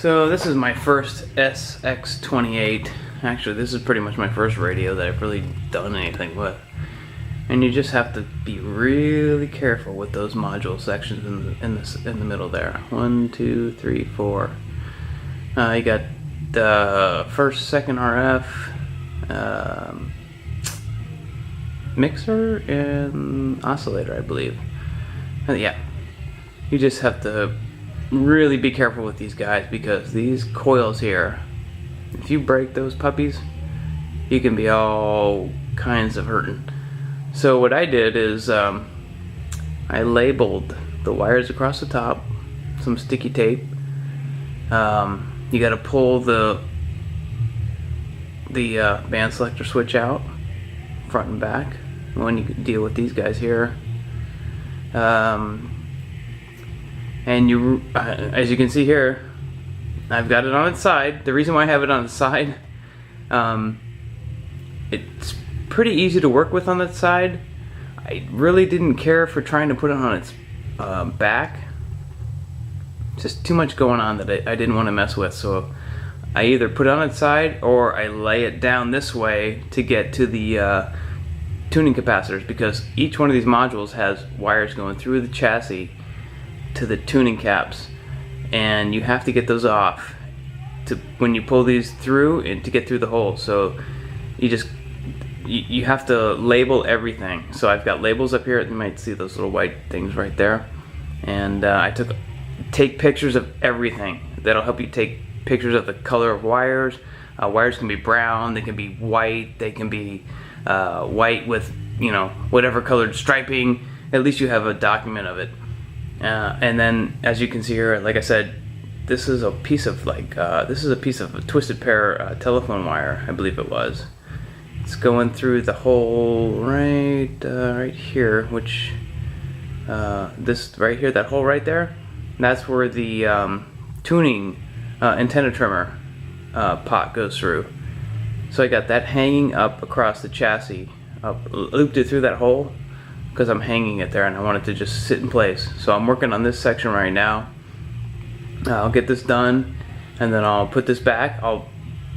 So this is my first SX28. Actually, this is pretty much my first radio that I've really done anything with. And you just have to be really careful with those module sections in the middle there. 1, 2, 3, 4. You got the first, second RF, mixer, and oscillator, I believe. Yeah, you just have to really be careful with these guys, because these coils here, if you break those puppies, you can be all kinds of hurting. So what I did is I labeled the wires across the top, some sticky tape. You got to pull the band selector switch out, front and back, when you deal with these guys here. And you, as you can see here, I've got it on its side. The reason why I have it on its side, it's pretty easy to work with on that side. I really didn't care for trying to put it on its back. Just too much going on that I didn't want to mess with. So I either put it on its side or I lay it down this way to get to the tuning capacitors, because each one of these modules has wires going through the chassis to the tuning caps, and you have to get those off to when you pull these through and to get through the hole. So you have to label everything. So I've got labels up here. You might see those little white things right there, and I take pictures of everything. That'll help you take pictures of the color of wires. Wires can be brown, they can be white, they can be white with, you know, whatever colored striping. At least you have a document of it. And then, as you can see here, like I said, this is a piece of a twisted pair telephone wire, I believe it was. It's going through the hole right here, which this right here, that hole right there, that's where the tuning antenna trimmer pot goes through. So I got that hanging up across the chassis, looped it through that hole, because I'm hanging it there and I want it to just sit in place. So I'm working on this section right now. I'll get this done, and then I'll put this back. I'll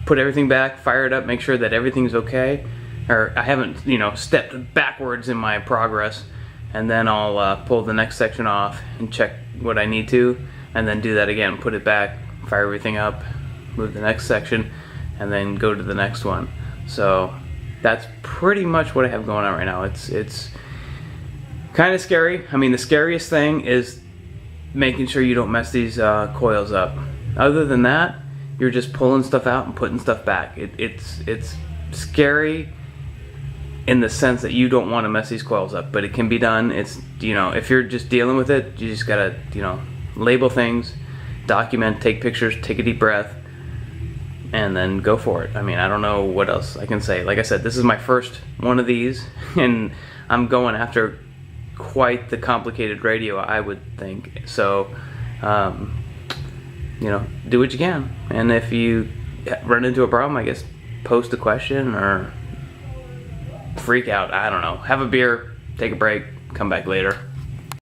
put everything back, fire it up, make sure that everything's okay, or I haven't, you know, stepped backwards in my progress. And then I'll pull the next section off and check what I need to, and then do that again. Put it back, fire everything up, move the next section, and then go to the next one. So that's pretty much what I have going on right now. It's kind of scary. I mean, the scariest thing is making sure you don't mess these coils up. Other than that, you're just pulling stuff out and putting stuff back. It's scary in the sense that you don't want to mess these coils up, but it can be done. It's, you know, if you're just dealing with it, you just gotta, you know, label things, document, take pictures, take a deep breath, and then go for it. I mean, I don't know what else I can say. Like I said, this is my first one of these, and I'm going after quite the complicated radio, I would think. So, you know, do what you can. And if you run into a problem, I guess post a question or freak out. I don't know. Have a beer, take a break, come back later.